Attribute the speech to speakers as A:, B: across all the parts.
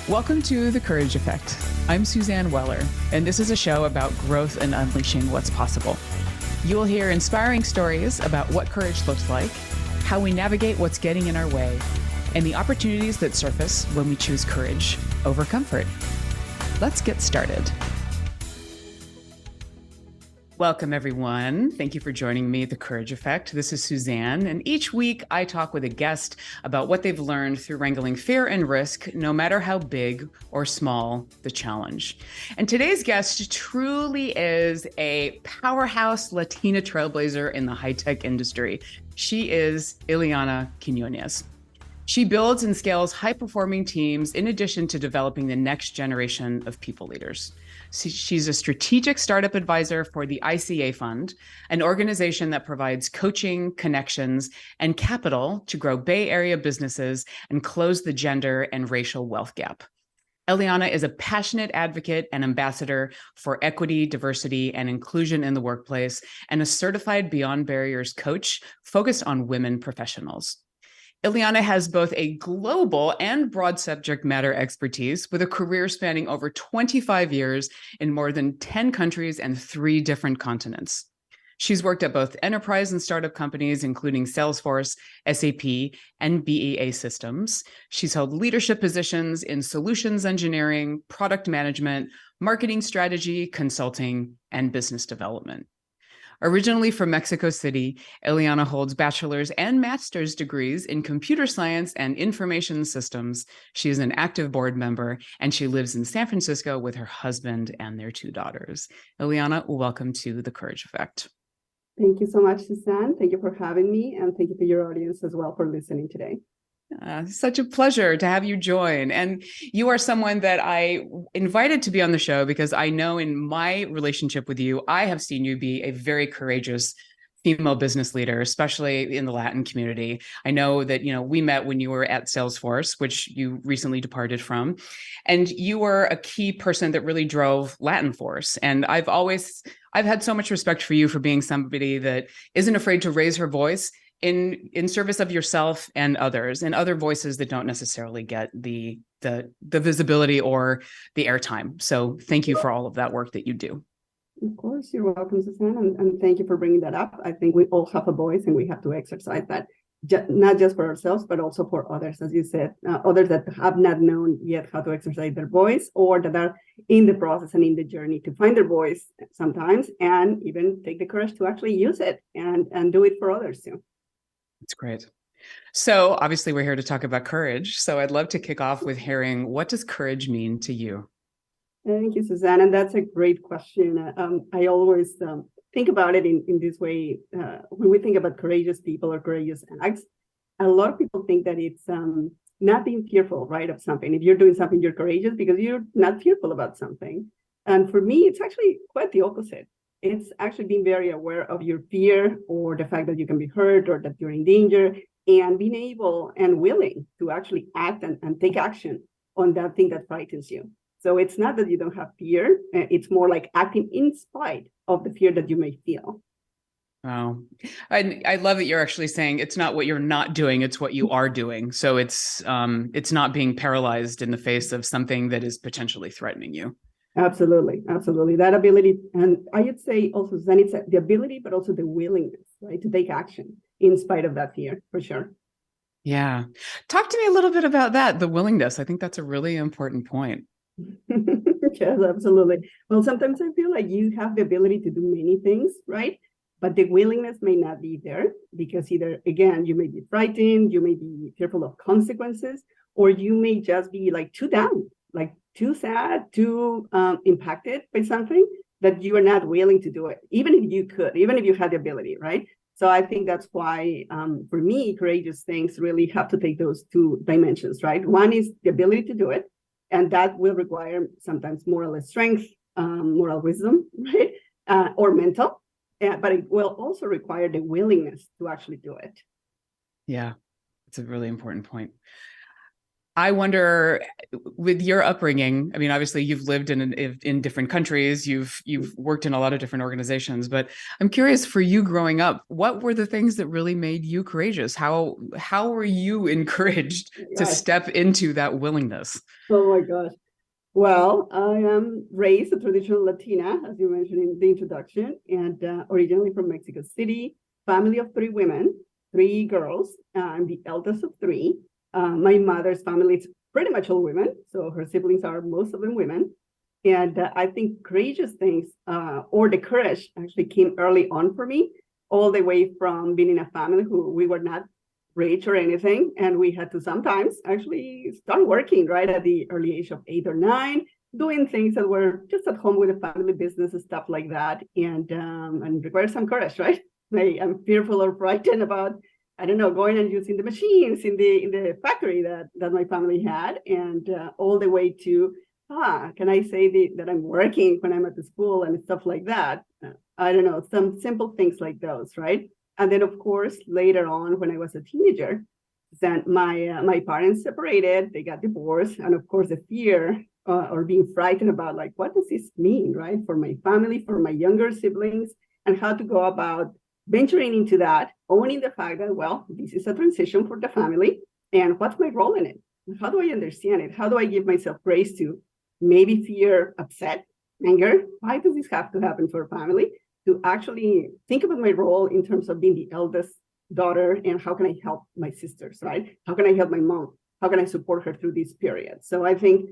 A: Welcome to The Courage Effect. I'm Suzanne Weller, and this is a show about growth and unleashing what's possible. You will hear inspiring stories about what courage looks like, how we navigate what's getting in our way, and the opportunities that surface when we choose courage over comfort. Let's get started. Welcome, everyone. Thank you for joining me, The Courage Effect. This is Suzanne, and each week I talk with a guest about what they've learned through wrangling fear and risk, no matter how big or small the challenge. And today's guest truly is a powerhouse Latina trailblazer in the high-tech industry. She is Iliana Quinonez. She builds and scales high-performing teams in addition to developing the next generation of people leaders. She's a strategic startup advisor for the ICA Fund, an organization that provides coaching, connections, and capital to grow Bay Area businesses and close the gender and racial wealth gap. Iliana is a passionate advocate and ambassador for equity, diversity, and inclusion in the workplace, and a certified Beyond Barriers coach focused on women professionals. Iliana has both a global and broad subject matter expertise with a career spanning over 25 years in more than 10 countries and 3 different continents. She's worked at both enterprise and startup companies, including Salesforce, SAP, and BEA Systems. She's held leadership positions in solutions engineering, product management, marketing strategy, consulting, and business development. Originally from Mexico City, Iliana holds bachelor's and master's degrees in computer science and information systems. She is an active board member, and she lives in San Francisco with her husband and their 2 daughters. Iliana, welcome to The Courage Effect.
B: Thank you so much, Suzanne. Thank you for having me, and thank you to your audience as well for listening today.
A: Such a pleasure to have you join. And you are someone that I invited to be on the show because I know in my relationship with you, I have seen you be a very courageous female business leader, especially in the Latin community. I know that, we met when you were at Salesforce, which you recently departed from, and you were a key person that really drove Latin Force. And I've had so much respect for you for being somebody that isn't afraid to raise her voice in service of yourself and others, and other voices that don't necessarily get the visibility or the airtime. So thank you for all of that work that you do.
B: Of course, you're welcome, Suzanne, and thank you for bringing that up. I think we all have a voice, and we have to exercise that, not just for ourselves, but also for others, as you said, others that have not known yet how to exercise their voice, or that are in the process and in the journey to find their voice sometimes, and even take the courage to actually use it and do it for others too.
A: That's great. So obviously we're here to talk about courage. So I'd love to kick off with hearing, what does courage mean to you?
B: Thank you, Suzanne. And that's a great question. I always think about it in this way. When we think about courageous people or courageous acts, a lot of people think that it's not being fearful, right, of something. If you're doing something, you're courageous because you're not fearful about something. And for me, it's actually quite the opposite. It's actually being very aware of your fear or the fact that you can be hurt or that you're in danger, and being able and willing to actually act and take action on that thing that frightens you. So it's not that you don't have fear. It's more like acting in spite of the fear that you may feel.
A: Wow. I love that you're actually saying it's not what you're not doing, it's what you are doing. So it's not being paralyzed in the face of something that is potentially threatening you.
B: Absolutely. That ability. And I would say also, then it's the ability, but also the willingness, right, to take action in spite of that fear, for sure.
A: Yeah. Talk to me a little bit about that, the willingness. I think that's a really important point.
B: Yes, absolutely. Well, sometimes I feel like you have the ability to do many things, right? But the willingness may not be there because either, again, you may be frightened, you may be fearful of consequences, or you may just be like too down, like too sad, too impacted by something that you are not willing to do it, even if you could, even if you had the ability, right? So I think that's why, for me, courageous things really have to take those 2 dimensions, right? One is the ability to do it, and that will require sometimes moral strength, moral wisdom, right? Or mental, but it will also require the willingness to actually do it.
A: Yeah, it's a really important point. I wonder, with your upbringing, I mean, obviously you've lived in different countries, you've worked in a lot of different organizations, but I'm curious for you growing up, what were the things that really made you courageous? How were you encouraged to
B: Gosh,
A: step into that willingness?
B: oh my gosh. Well, I am raised a traditional Latina, as you mentioned in the introduction, and originally from Mexico City, family of three women, three girls. I'm the eldest of three. My mother's family is pretty much all women, so her siblings are most of them women. And I think courageous things or the courage actually came early on for me, all the way from being in a family who we were not rich or anything. And we had to sometimes actually start working right at the early age of 8 or 9, doing things that were just at home with the family business and stuff like that. And require some courage, right? I'm fearful or frightened about, I don't know, going and using the machines in the factory that my family had, and all the way to, can I say that I'm working when I'm at the school and stuff like that? I don't know, some simple things like those, right? And then, of course, later on, when I was a teenager, then my parents separated, they got divorced, and of course, the fear or being frightened about like, what does this mean, right, for my family, for my younger siblings, and how to go about venturing into that, owning the fact that, well, this is a transition for the family, and what's my role in it? How do I understand it? How do I give myself grace to maybe fear, upset, anger? Why does this have to happen to our family? To actually think about my role in terms of being the eldest daughter, and how can I help my sisters, right? How can I help my mom? How can I support her through this period? So I think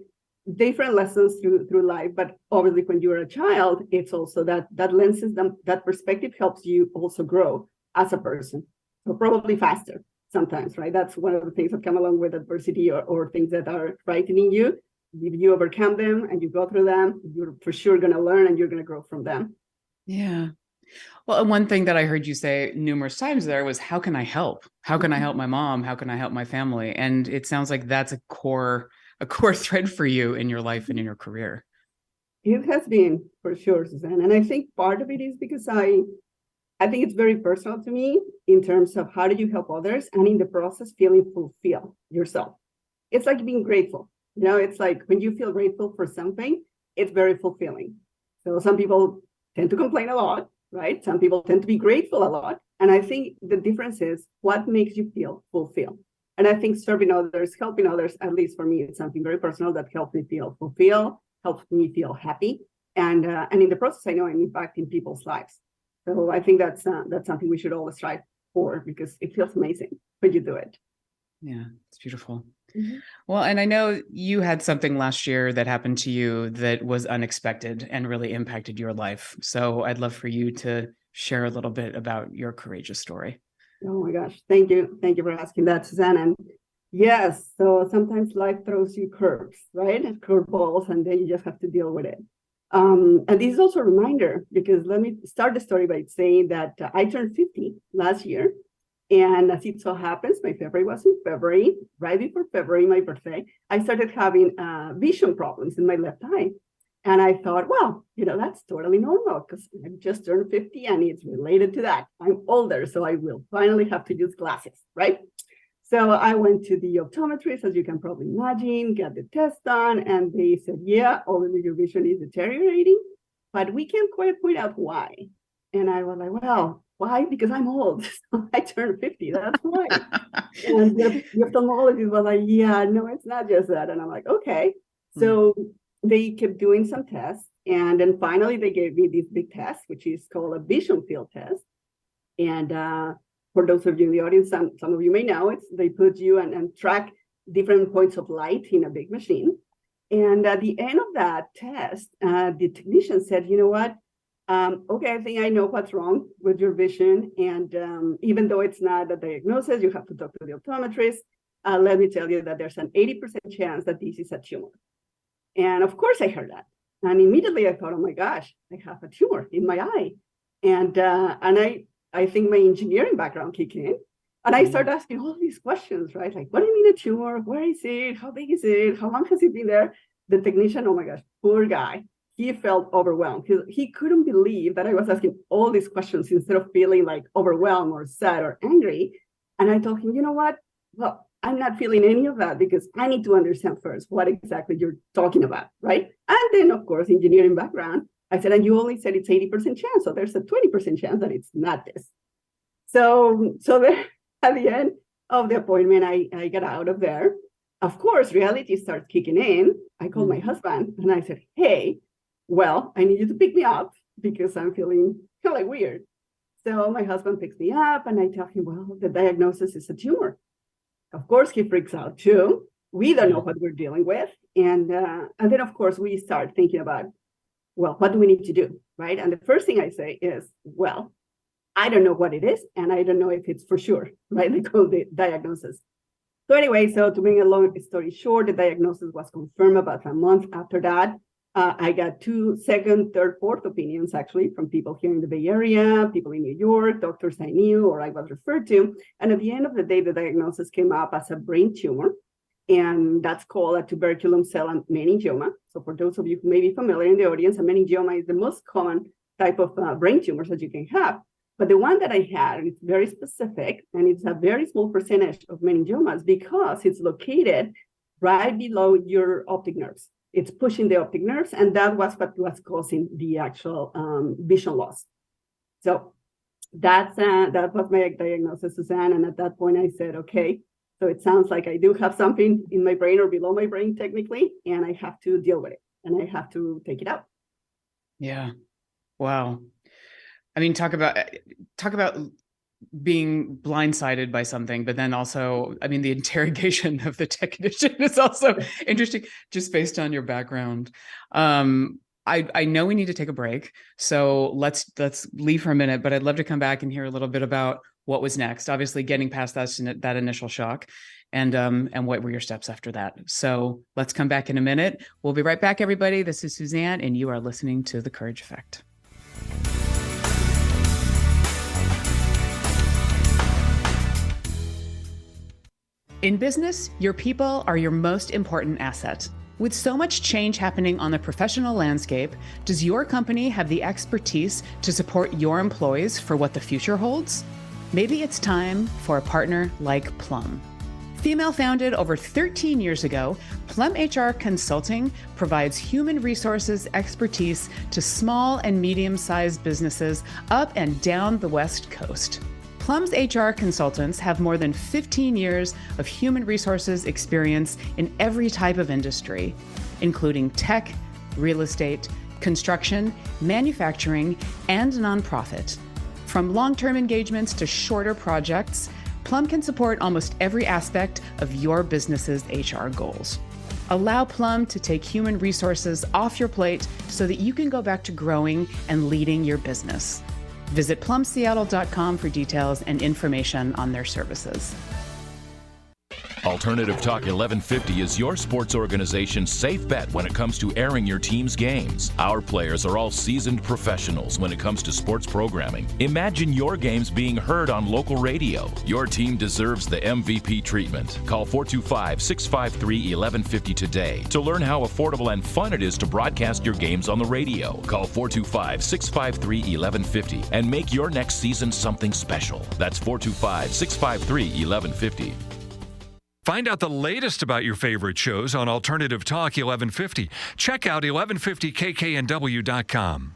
B: different lessons through life, but obviously when you're a child, it's also that lenses them, that perspective helps you also grow as a person. So probably faster sometimes, right? That's one of the things that come along with adversity or things that are frightening you. If you overcome them and you go through them, you're for sure going to learn and you're going to grow from them.
A: Yeah. Well, and one thing that I heard you say numerous times there was, how can I help? How can I help my mom? How can I help my family? And it sounds like that's a core thread for you in your life and in your career.
B: It has been for sure, Suzanne. And I think part of it is because I think it's very personal to me in terms of how do you help others, and in the process feeling fulfilled yourself. It's like being grateful. It's like when you feel grateful for something, it's very fulfilling. So some people tend to complain a lot, right? Some people tend to be grateful a lot. And I think the difference is what makes you feel fulfilled. And I think serving others, helping others, at least for me, it's something very personal that helps me feel fulfilled, helps me feel happy. And in the process, I know I'm impacting people's lives. So I think that's something we should always strive for, because it feels amazing when you do it.
A: Yeah, it's beautiful.
B: Mm-hmm.
A: Well, and I know you had something last year that happened to you that was unexpected and really impacted your life. So I'd love for you to share a little bit about your courageous story.
B: Oh my gosh. Thank you. Thank you for asking that, Suzanne. And yes, so sometimes life throws you curves, right? Curveballs, and then you just have to deal with it. And this is also a reminder, because let me start the story by saying that I turned 50 last year. And as it so happens, my February was in February, right before February, my birthday, I started having vision problems in my left eye. And I thought, well, that's totally normal, because I just turned 50 and it's related to that. I'm older, so I will finally have to use glasses, right? So I went to the optometrist, as you can probably imagine, got the test done, and they said, yeah, obviously your vision is deteriorating, but we can't quite point out why. And I was like, well, why? Because I'm old. So I turned 50, that's why. And the ophthalmologist was like, yeah, no, it's not just that. And I'm like, okay. So they kept doing some tests. And then finally they gave me this big test, which is called a vision field test. And for those of you in the audience, some of you may know, they put you and track different points of light in a big machine. And at the end of that test, the technician said, you know what? Okay, I think I know what's wrong with your vision. And even though it's not a diagnosis, you have to talk to the optometrist. Let me tell you that there's an 80% chance that this is a tumor. And of course I heard that. And immediately I thought, oh my gosh, I have a tumor in my eye. And I think my engineering background kicked in. And I started asking all these questions, right? Like, what do you mean a tumor? Where is it? How big is it? How long has it been there? The technician, oh my gosh, poor guy. He felt overwhelmed. He couldn't believe that I was asking all these questions instead of feeling like overwhelmed or sad or angry. And I told him, you know what? Well, I'm not feeling any of that because I need to understand first what exactly you're talking about, right? And then, of course, engineering background, I said, and you only said it's 80% chance, so there's a 20% chance that it's not this. So there, at the end of the appointment, I got out of there. Of course, reality starts kicking in. I called my husband and I said, hey, well, I need you to pick me up because I'm feeling kind of like weird. So my husband picks me up and I tell him, well, the diagnosis is a tumor. Of course, he freaks out too. We don't know what we're dealing with. And then, of course, we start thinking about, well, what do we need to do, right? And the first thing I say is, well, I don't know what it is, and I don't know if it's for sure, right? They call the diagnosis. So anyway, so to bring a long story short, the diagnosis was confirmed about a month after that. I got 2 second, third, fourth opinions, actually, from people here in the Bay Area, people in New York, doctors I knew or I was referred to. And at the end of the day, the diagnosis came up as a brain tumor, and that's called a tuberculum cell meningioma. So for those of you who may be familiar in the audience, a meningioma is the most common type of brain tumors that you can have. But the one that I had, it's very specific, and it's a very small percentage of meningiomas because it's located right below your optic nerves. It's pushing the optic nerves, and that was what was causing the actual vision loss. So that was my diagnosis, Suzanne. And at that point, I said, okay, so it sounds like I do have something in my brain or below my brain technically, and I have to deal with it, and I have to take it out.
A: Yeah. Wow. I mean, talk about being blindsided by something, but then also, I mean, the interrogation of the technician is also interesting, just based on your background. I know we need to take a break, so let's leave for a minute, but I'd love to come back and hear a little bit about what was next. Obviously, getting past that initial shock, and what were your steps after that. So let's come back in a minute. We'll be right back, everybody. This is Suzanne, and you are listening to The Courage Effect. In business, your people are your most important asset. With so much change happening on the professional landscape, does your company have the expertise to support your employees for what the future holds? Maybe it's time for a partner like Plum. Female founded over 13 years ago, Plum HR Consulting provides human resources expertise to small and medium-sized businesses up and down the West Coast. Plum's HR consultants have more than 15 years of human resources experience in every type of industry, including tech, real estate, construction, manufacturing, and nonprofit. From long-term engagements to shorter projects, Plum can support almost every aspect of your business's HR goals. Allow Plum to take human resources off your plate so that you can go back to growing and leading your business. Visit plumseattle.com for details and information on their services.
C: Alternative Talk 1150 is your sports organization's safe bet when it comes to airing your team's games. Our players are all seasoned professionals when it comes to sports programming. Imagine your games being heard on local radio. Your team deserves the MVP treatment. Call 425-653-1150 today to learn how affordable and fun it is to broadcast your games on the radio. Call 425-653-1150 and make your next season something special. That's 425-653-1150.
D: Find out the latest about your favorite shows on Alternative Talk 1150. Check out 1150kknw.com.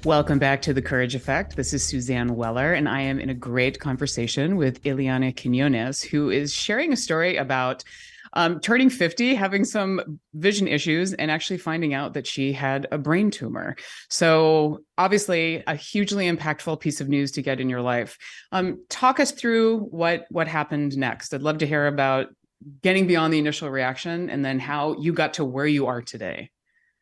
A: Welcome back to The Courage Effect. This is Suzanne Weller, and I am in a great conversation with Iliana Quinonez, who is sharing a story about turning 50, having some vision issues, and actually finding out that she had a brain tumor. So obviously a hugely impactful piece of news to get in your life. Talk us through what happened next. I'd love to hear about getting beyond the initial reaction and then how you got to where you are today.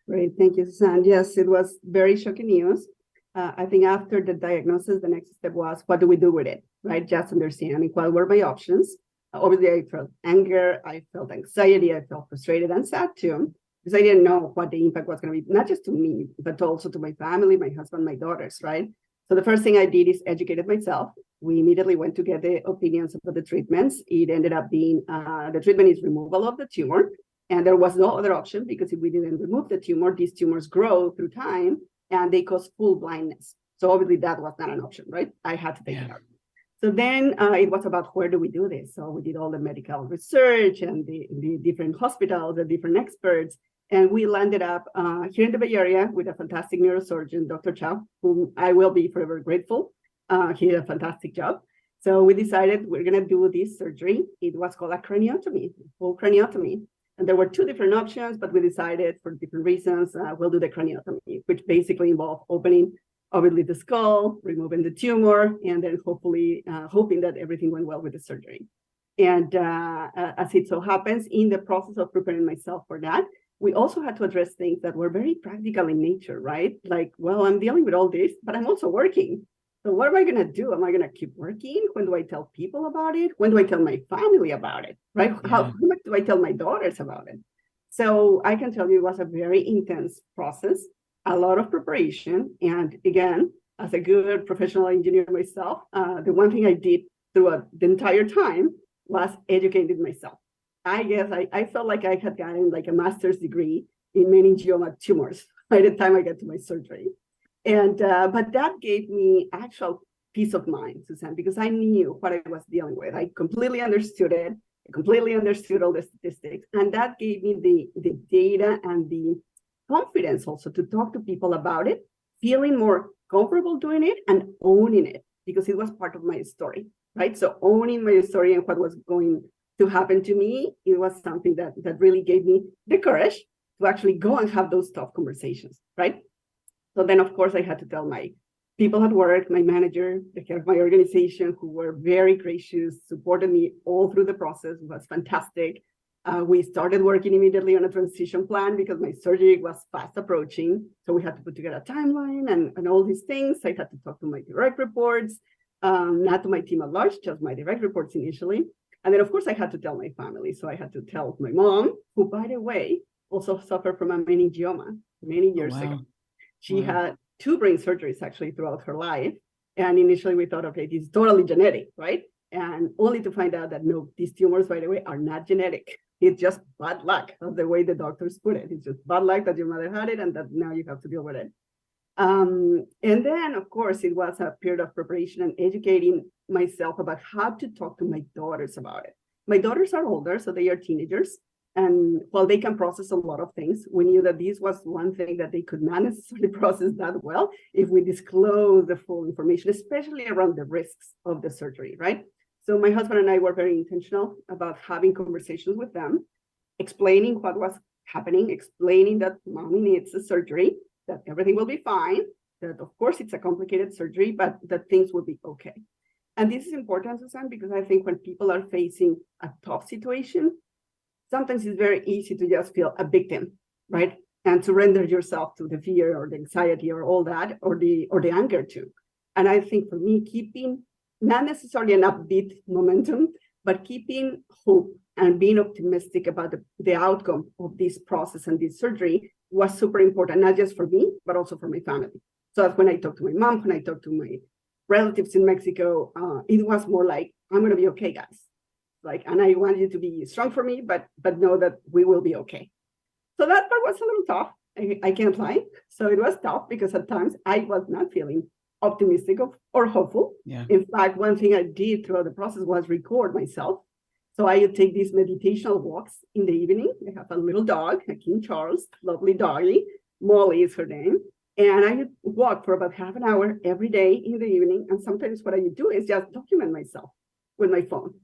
B: Great. Thank you, Suzanne. Yes, it was very shocking news. I think after the diagnosis, the next step was, what do we do with it, right? Just understanding what were my options. Obviously, I felt anger, I felt anxiety, I felt frustrated and sad too, because I didn't know what the impact was going to be, not just to me, but also to my family, my husband, my daughters, right? So the first thing I did is educated myself. We immediately went to get the opinions about the treatments. It ended up being, the treatment is removal of the tumor. And there was no other option because if we didn't remove the tumor, these tumors grow through time and they cause full blindness. So obviously that was not an option, right? I had to take it out. So then it was about where do we do this? So we did all the medical research and the different hospitals, the different experts. And we landed up here in the Bay Area with a fantastic neurosurgeon, Dr. Chow, whom I will be forever grateful. He did a fantastic job. So we decided we're going to do this surgery. It was called a craniotomy, full craniotomy. And there were two different options, but we decided for different reasons, we'll do the craniotomy, which basically involved opening, obviously, the skull, removing the tumor, and then hopefully hoping that everything went well with the surgery. And as it so happens, in the process of preparing myself for that, we also had to address things that were very practical in nature, right? Like, well, I'm dealing with all this, but I'm also working. So what am I going to do? Am I going to keep working? When do I tell people about it? When do I tell my family about it, right? How much do I tell my daughters about it? So I can tell you it was a very intense process, a lot of preparation. And again, as a good professional engineer myself, the one thing I did throughout the entire time was educating myself. I guess I felt like I had gotten like a master's degree in meningioma tumors by the time I got to my surgery. And but that gave me actual peace of mind, Suzanne, because I knew what I was dealing with. I completely understood it. I completely understood all the statistics. And that gave me the data and the confidence also to talk to people about it, feeling more comfortable doing it and owning it because it was part of my story, right? So owning my story and what was going to happen to me, it was something that really gave me the courage to actually go and have those tough conversations, right? So then, of course, I had to tell my people at work, my manager, the head of my organization, who were very gracious, supported me all through the process. It was fantastic. We started working immediately on a transition plan because my surgery was fast approaching. So we had to put together a timeline and all these things. I had to talk to my direct reports, not to my team at large, just my direct reports initially. And then, of course, I had to tell my family. So I had to tell my mom, who, by the way, also suffered from a meningioma many years ago. She had 2 brain surgeries actually throughout her life. And initially we thought, okay, this is totally genetic, right? And only to find out that no, these tumors, by the way, are not genetic. It's just bad luck, that's the way the doctors put it. It's just bad luck that your mother had it and that now you have to deal with it. And then, of course, it was a period of preparation and educating myself about how to talk to my daughters about it. My daughters are older, so they are teenagers. And while they can process a lot of things, we knew that this was one thing that they could not necessarily process that well if we disclose the full information, especially around the risks of the surgery, right? So my husband and I were very intentional about having conversations with them, explaining what was happening, explaining that mommy needs a surgery, that everything will be fine, that of course it's a complicated surgery, but that things will be okay. And this is important, Susan, because I think when people are facing a tough situation, sometimes it's very easy to just feel a victim, right? And surrender yourself to the fear or the anxiety or all that, or the anger too. And I think for me, keeping not necessarily an upbeat momentum, but keeping hope and being optimistic about the outcome of this process and this surgery was super important, not just for me, but also for my family. So that's when I talked to my mom, when I talked to my relatives in Mexico, it was more like, I'm going to be okay, guys. Like, and I want you to be strong for me, but know that we will be okay. So that part was a little tough. I can't lie. So it was tough because at times I was not feeling optimistic or hopeful.
A: Yeah.
B: In fact, one thing I did throughout the process was record myself. So I would take these meditational walks in the evening. I have a little dog, a King Charles, lovely doggy. Molly is her name. And I would walk for about half an hour every day in the evening. And sometimes what I would do is just document myself with my phone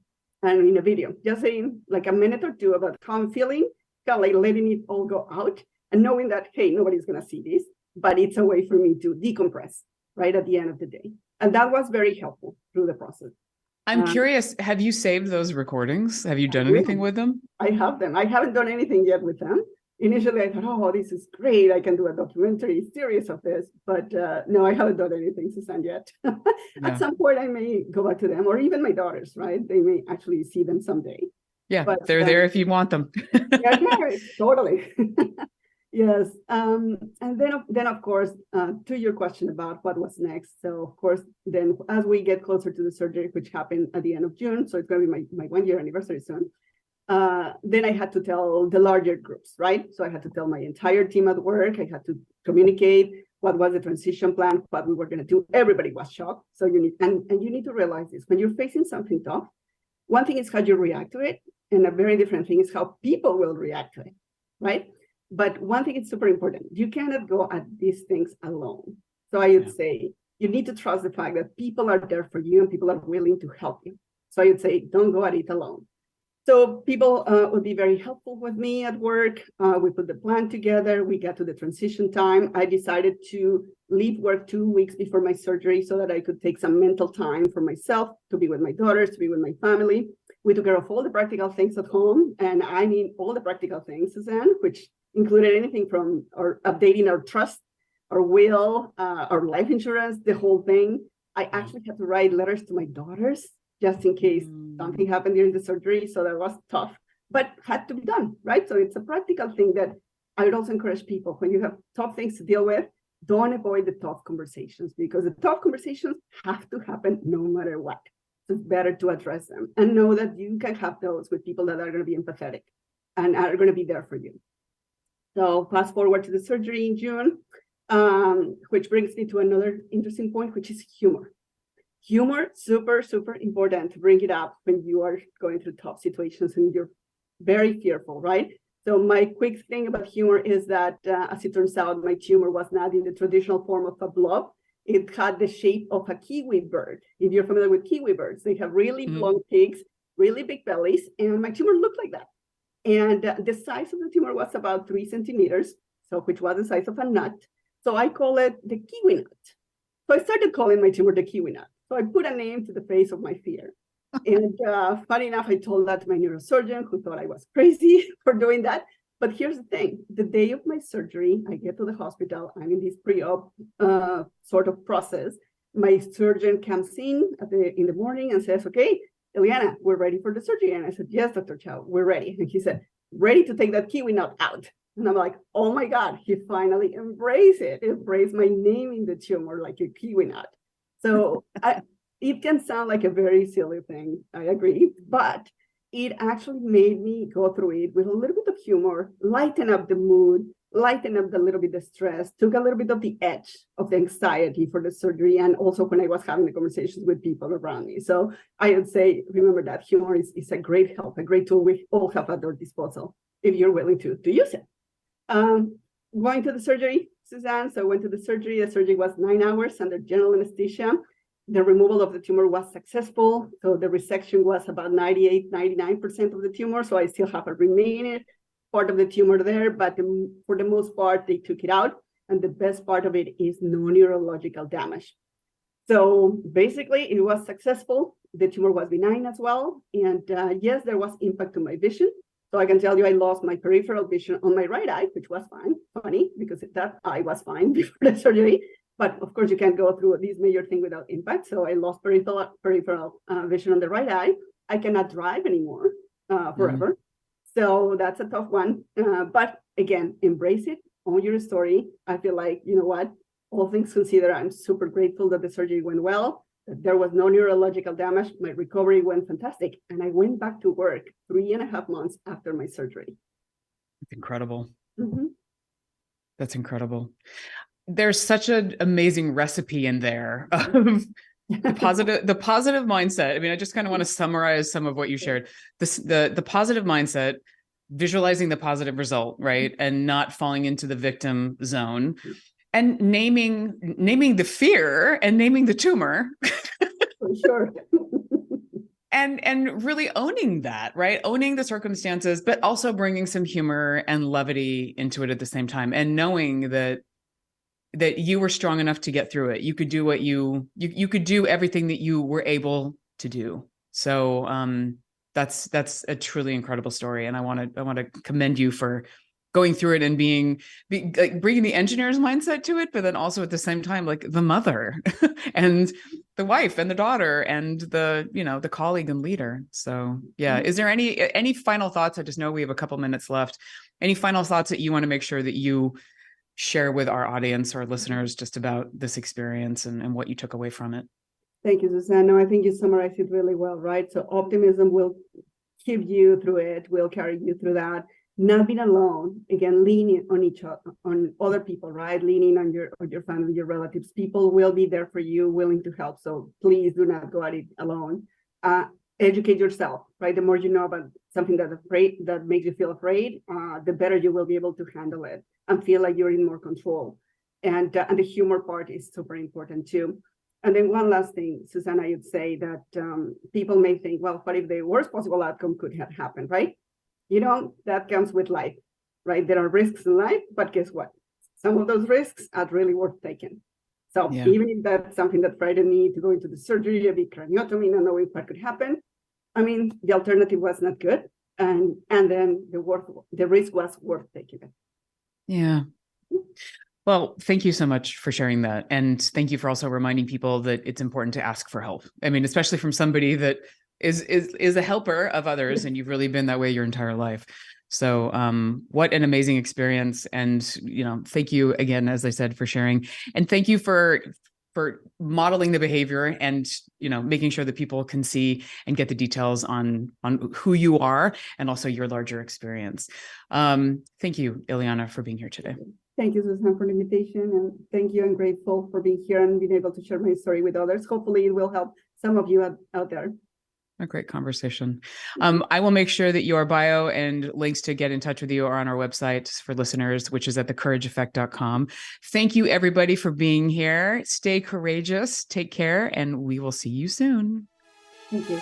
B: and in a video, just saying like a minute or two about how I'm feeling, kind of like letting it all go out and knowing that, hey, nobody's going to see this, but it's a way for me to decompress right at the end of the day. And that was very helpful through the process.
A: I'm curious, have you saved those recordings? Have you done anything with them?
B: I have them. I haven't done anything yet with them. Initially, I thought, oh, this is great. I can do a documentary series of this. But no, I haven't done anything, Susan, yet. At some point, I may go back to them, or even my daughters, right? They may actually see them someday.
A: Yeah,
B: but
A: they're there if you want them.
B: Yeah, totally. Yes. And then, of course, to your question about what was next. So, of course, then as we get closer to the surgery, which happened at the end of June, so it's going to be my 1-year anniversary soon. then I had to tell the larger groups, right? So I had to tell my entire team at work. I had to communicate what was the transition plan, what we were going to do. Everybody was shocked. So you need, and you need to realize this, when you're facing something tough, one thing is how you react to it, and a very different thing is how people will react to it, right? But one thing is super important. You cannot go at these things alone. So I would say you need to trust the fact that people are there for you and people are willing to help you. So I would say, don't go at it alone. So people would be very helpful with me at work. We put the plan together. We got to the transition time. I decided to leave work 2 weeks before my surgery so that I could take some mental time for myself, to be with my daughters, to be with my family. We took care of all the practical things at home. And I mean, all the practical things, Suzanne, which included anything from updating our trust, our will, our life insurance, the whole thing. I actually had to write letters to my daughters just in case something happened during the surgery. So that was tough, but had to be done, right? So it's a practical thing that I would also encourage people, when you have tough things to deal with, don't avoid the tough conversations, because the tough conversations have to happen no matter what. So it's better to address them and know that you can have those with people that are going to be empathetic and are going to be there for you. So fast forward to the surgery in June, which brings me to another interesting point, which is humor. Humor, super, super important to bring it up when you are going through tough situations and you're very fearful, right? So my quick thing about humor is that, as it turns out, my tumor was not in the traditional form of a blob. It had the shape of a kiwi bird. If you're familiar with kiwi birds, they have really long beaks, really big bellies, and my tumor looked like that. And the size of the tumor was about 3 centimeters, so which was the size of a nut. So I call it the kiwi nut. So I started calling my tumor the kiwi nut. So I put a name to the face of my fear. And funny enough, I told that to my neurosurgeon, who thought I was crazy for doing that. But here's the thing. The day of my surgery, I get to the hospital. I'm in this pre-op sort of process. My surgeon comes in in the morning and says, okay, Iliana, we're ready for the surgery. And I said, yes, Dr. Chow, we're ready. And he said, ready to take that kiwi nut out. And I'm like, oh my God, he finally embraced it. Embraced my name in the tumor like a kiwi nut. So it can sound like a very silly thing, I agree, but it actually made me go through it with a little bit of humor, lighten up the mood, lighten up a little bit the stress, took a little bit of the edge of the anxiety for the surgery, and also when I was having the conversations with people around me. So I would say, remember that humor is a great help, a great tool we all have at our disposal if you're willing to use it. Going to the surgery, Suzanne. So I went to the surgery. The surgery was 9 hours under general anesthesia. The removal of the tumor was successful. So the resection was about 98, 99% of the tumor. So I still have a remaining part of the tumor there, but for the most part, they took it out. And the best part of it is no neurological damage. So basically, it was successful. The tumor was benign as well. And yes, there was impact to my vision. So I can tell you I lost my peripheral vision on my right eye, which was fine, funny, because that eye was fine before the surgery. But of course, you can't go through this major thing without impact. So I lost peripheral vision on the right eye. I cannot drive anymore forever. So that's a tough one. But again, embrace it, own your story. I feel like, you know what, all things considered, I'm super grateful that the surgery went well. There was no neurological damage. My recovery went fantastic. And I went back to work 3.5 months after my surgery.
A: That's incredible.
B: Mm-hmm.
A: That's incredible. There's such an amazing recipe in there of the positive mindset. I mean, I just kind of want to summarize some of what you shared. The positive mindset, visualizing the positive result, right? And not falling into the victim zone. And naming the fear and naming the tumor.
B: For sure.
A: and really owning that, right? Owning the circumstances, but also bringing some humor and levity into it at the same time, and knowing that you were strong enough to get through it. You could do what you could do everything that you were able to do. So that's a truly incredible story, and I want to commend you for going through it and like bringing the engineer's mindset to it, but then also at the same time, like the mother and the wife and the daughter and the colleague and leader. So yeah. Is there any final thoughts? I just know we have a couple minutes left. Any final thoughts that you want to make sure that you share with our audience or listeners just about this experience and what you took away from it?
B: Thank you, Susanna. I think you summarized it really well, right? So optimism will keep you through it, will carry you through that. Not being alone, again, leaning on each other, on other people, right? Leaning on your family, your relatives. People will be there for you, willing to help. So please do not go at it alone. Educate yourself, right? The more you know about something that makes you feel afraid, the better you will be able to handle it and feel like you're in more control. And the humor part is super important too. And then one last thing, Susanna, I would say that people may think, well, what if the worst possible outcome could have happened, right? That comes with life, right? There are risks in life, but guess what? Some of those risks are really worth taking. So even if that's something that frightened me to go into the surgery, a big craniotomy, not knowing what could happen, I mean, the alternative was not good. And then the risk was worth taking it.
A: Yeah. Well, thank you so much for sharing that. And thank you for also reminding people that it's important to ask for help. I mean, especially from somebody that is a helper of others, and you've really been that way your entire life. So what an amazing experience. And, thank you again, as I said, for sharing. And thank you for modeling the behavior and, making sure that people can see and get the details on who you are and also your larger experience. Thank you, Iliana, for being here today.
B: Thank you, Susan, for the invitation. And thank you. I'm grateful for being here and being able to share my story with others. Hopefully it will help some of you out there.
A: A great conversation. I will make sure that your bio and links to get in touch with you are on our website for listeners, which is at thecourageeffect.com. Thank you, everybody, for being here. Stay courageous, take care, and we will see you soon.
B: Thank you.